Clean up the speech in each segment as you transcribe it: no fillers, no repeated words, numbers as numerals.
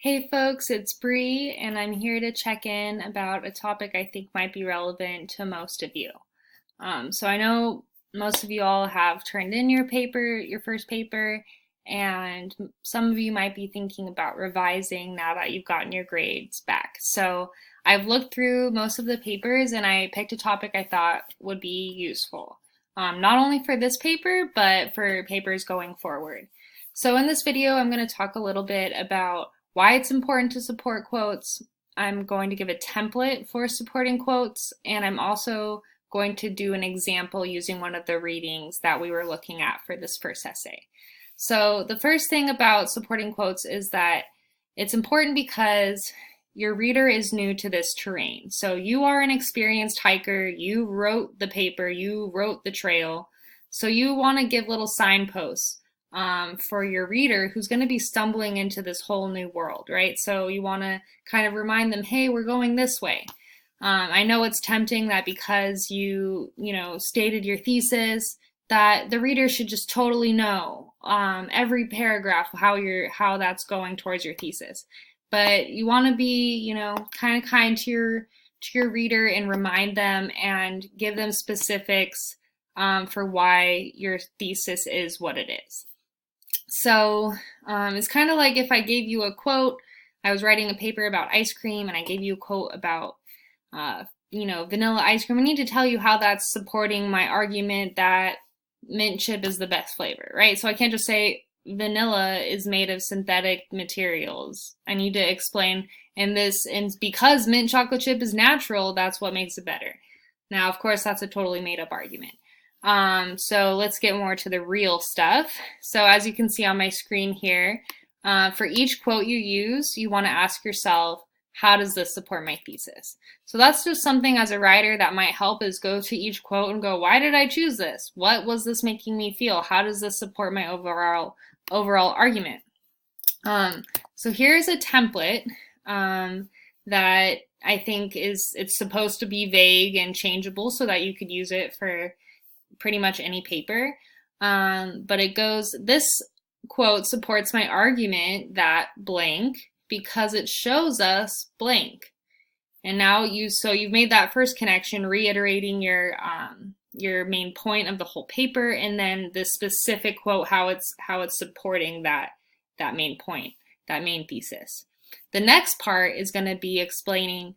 Hey folks, it's Bree, and I'm here to check in about a topic I think might be relevant to most of you. So I know most of you all have turned in your paper, your first paper, and some of you might be thinking about revising now that you've gotten your grades back. So I've looked through most of the papers and I picked a topic I thought would be useful, not only for this paper, but for papers going forward. So in this video, I'm going to talk a little bit about why it's important to support quotes. I'm going to give a template for supporting quotes, and I'm also going to do an example using one of the readings that we were looking at for this first essay. So the first thing about supporting quotes is that it's important because your reader is new to this terrain. So you are an experienced hiker, you wrote the paper, you wrote the trail, so you want to give little signposts for your reader who's going to be stumbling into this whole new world, right? So you want to kind of remind them, hey, we're going this way. I know it's tempting that because you stated your thesis, that the reader should just totally know every paragraph how that's going towards your thesis. But you want to be, kind of kind to your reader and remind them and give them specifics for why your thesis is what it is. So it's kind of like if I gave you a quote. I was writing a paper about ice cream and I gave you a quote about vanilla ice cream. I need to tell you how that's supporting my argument that mint chip is the best flavor, right? So I can't just say vanilla is made of synthetic materials. I need to explain, and because mint chocolate chip is natural, that's what makes it better. Now, of course, that's a totally made up argument. So let's get more to the real stuff. So as you can see on my screen here, for each quote you use, you want to ask yourself, how does this support my thesis? So that's just something as a writer that might help, is go to each quote and go, why did I choose this? What was this making me feel? How does this support my overall argument? So here's a template that I think it's supposed to be vague and changeable so that you could use it for pretty much any paper. But it goes, this quote supports my argument that blank because it shows us blank. And now you've made that first connection, reiterating your main point of the whole paper, and then the specific quote, how it's supporting that main point, that main thesis. The next part is going to be explaining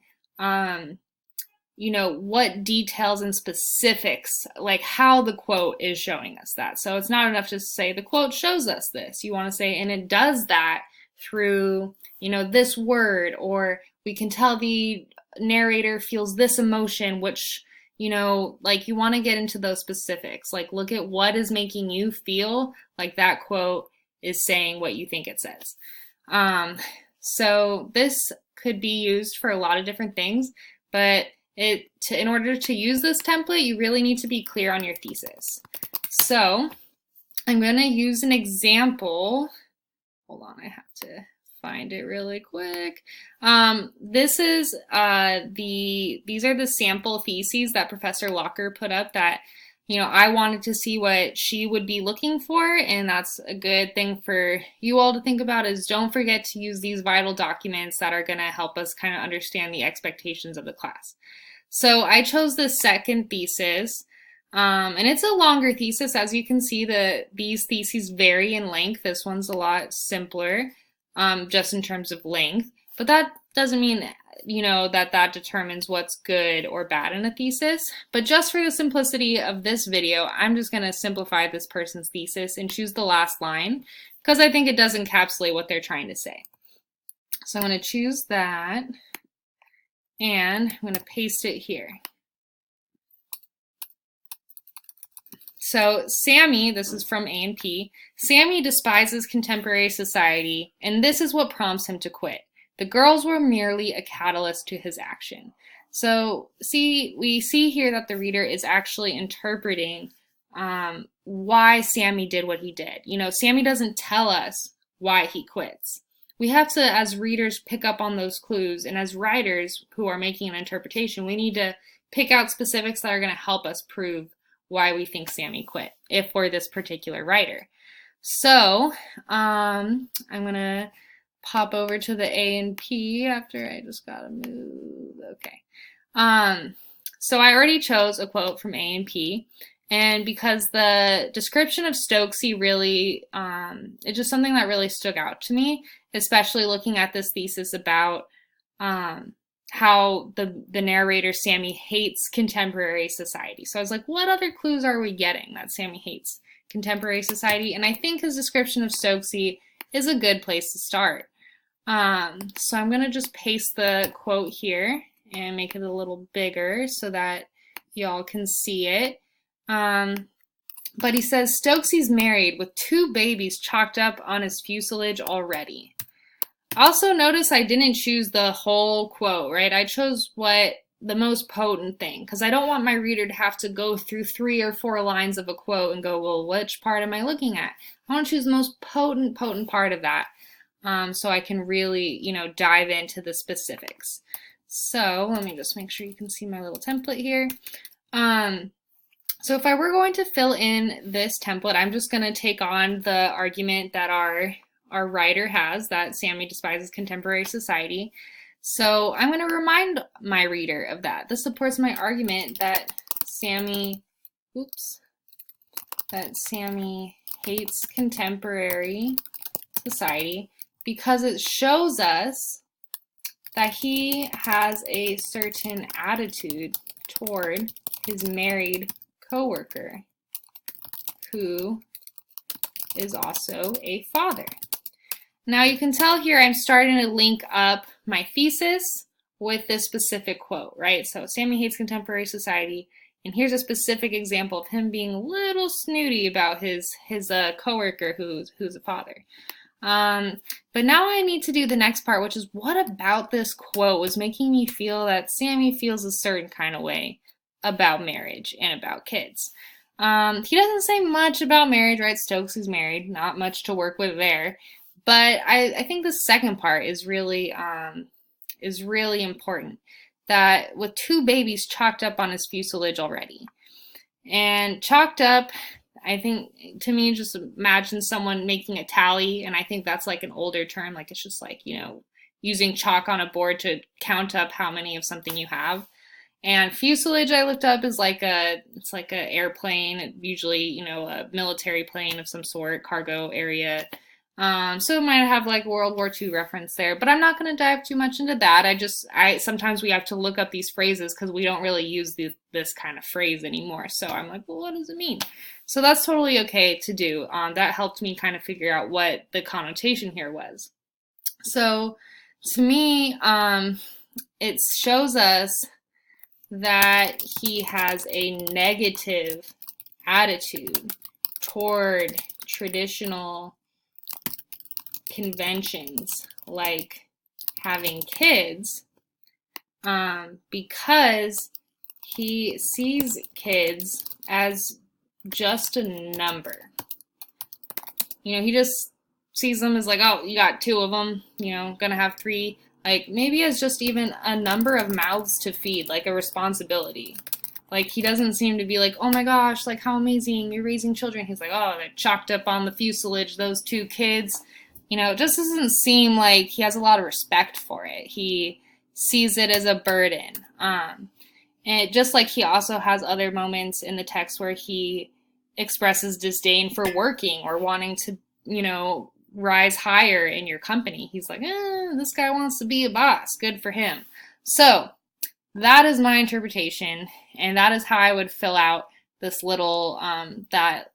what details and specifics, like how the quote is showing us that. So it's not enough just to say the quote shows us this. You want to say, and it does that through, this word, or we can tell the narrator feels this emotion, which, like you want to get into those specifics. Like look at what is making you feel like that quote is saying what you think it says. So this could be used for a lot of different things, but in order to use this template, you really need to be clear on your thesis. So I'm going to use an example. Hold on, I have to find it really quick. These are the sample theses that Professor Locker put up that, I wanted to see what she would be looking for, and that's a good thing for you all to think about, is don't forget to use these vital documents that are going to help us kind of understand the expectations of the class. So I chose the second thesis, and it's a longer thesis. As you can see, these theses vary in length. This one's a lot simpler, just in terms of length, but that doesn't mean that determines what's good or bad in a thesis. But just for the simplicity of this video, I'm just going to simplify this person's thesis and choose the last line because I think it does encapsulate what they're trying to say. So I'm going to choose that and I'm going to paste it here. So Sammy, this is from A&P, Sammy despises contemporary society, and this is what prompts him to quit. The girls were merely a catalyst to his action. So we see here that the reader is actually interpreting why Sammy did what he did. Sammy doesn't tell us why he quits. We have to, as readers, pick up on those clues, and as writers who are making an interpretation, we need to pick out specifics that are going to help us prove why we think Sammy quit, if we're this particular writer. So I'm going to pop over to the A and P after I just gotta move. Okay. So I already chose a quote from A and P, and because the description of Stokesy really, it's just something that really stuck out to me, especially looking at this thesis about how the narrator Sammy hates contemporary society. So I was like, what other clues are we getting that Sammy hates contemporary society? And I think his description of Stokesy is a good place to start. So I'm gonna just paste the quote here and make it a little bigger so that y'all can see it. But he says, Stokesy's married with 2 babies chalked up on his fuselage already. Also notice I didn't choose the whole quote, right? I chose what the most potent thing, because I don't want my reader to have to go through 3 or 4 lines of a quote and go, well, which part am I looking at? I want to choose the most potent part of that, so I can really, dive into the specifics. So let me just make sure you can see my little template here. So if I were going to fill in this template, I'm just going to take on the argument that our writer has, that Sammy despises contemporary society. So I'm going to remind my reader of that. This supports my argument that Sammy hates contemporary society because it shows us that he has a certain attitude toward his married coworker who is also a father. Now you can tell here I'm starting to link up my thesis with this specific quote, right? So Sammy hates contemporary society, and here's a specific example of him being a little snooty about his coworker who's a father. But now I need to do the next part, which is what about this quote was making me feel that Sammy feels a certain kind of way about marriage and about kids. He doesn't say much about marriage, right? Stokes is married, not much to work with there. But I think the second part is really important. That with 2 babies chalked up on his fuselage already. And chalked up, I think, to me, just imagine someone making a tally, and I think that's like an older term, like it's just like, using chalk on a board to count up how many of something you have. And fuselage, I looked up, is it's like an airplane, usually, a military plane of some sort, cargo area. So it might have like World War II reference there, but I'm not going to dive too much into that. Sometimes we have to look up these phrases because we don't really use this kind of phrase anymore. So I'm like, well, what does it mean? So that's totally okay to do. That helped me kind of figure out what the connotation here was. So to me, it shows us that he has a negative attitude toward traditional conventions like having kids, because he sees kids as just a number. He just sees them as like, oh, you got 2 of them, gonna have 3, like maybe as just even a number of mouths to feed, like a responsibility. Like he doesn't seem to be like, oh my gosh, like how amazing, you're raising children. He's like, oh, they're chalked up on the fuselage, those 2 kids. It just doesn't seem like he has a lot of respect for it. He sees it as a burden. And just like he also has other moments in the text where he expresses disdain for working or wanting to, rise higher in your company. He's like, this guy wants to be a boss. Good for him. So that is my interpretation, and that is how I would fill out this little, that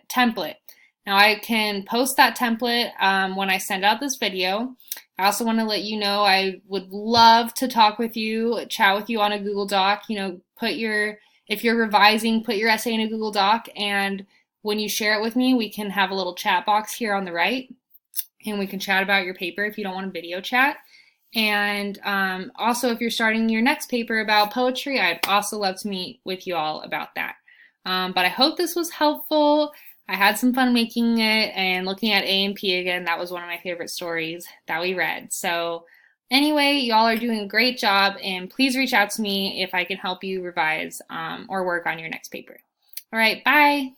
template. Now I can post that template when I send out this video. I also want to let you know I would love to talk with you, chat with you on a Google Doc. If you're revising, put your essay in a Google Doc, and when you share it with me, we can have a little chat box here on the right, and we can chat about your paper if you don't want a video chat. And also, if you're starting your next paper about poetry, I'd also love to meet with you all about that. But I hope this was helpful. I had some fun making it and looking at A and P again. That was one of my favorite stories that we read. So anyway, y'all are doing a great job, and please reach out to me if I can help you revise or work on your next paper. All right, bye.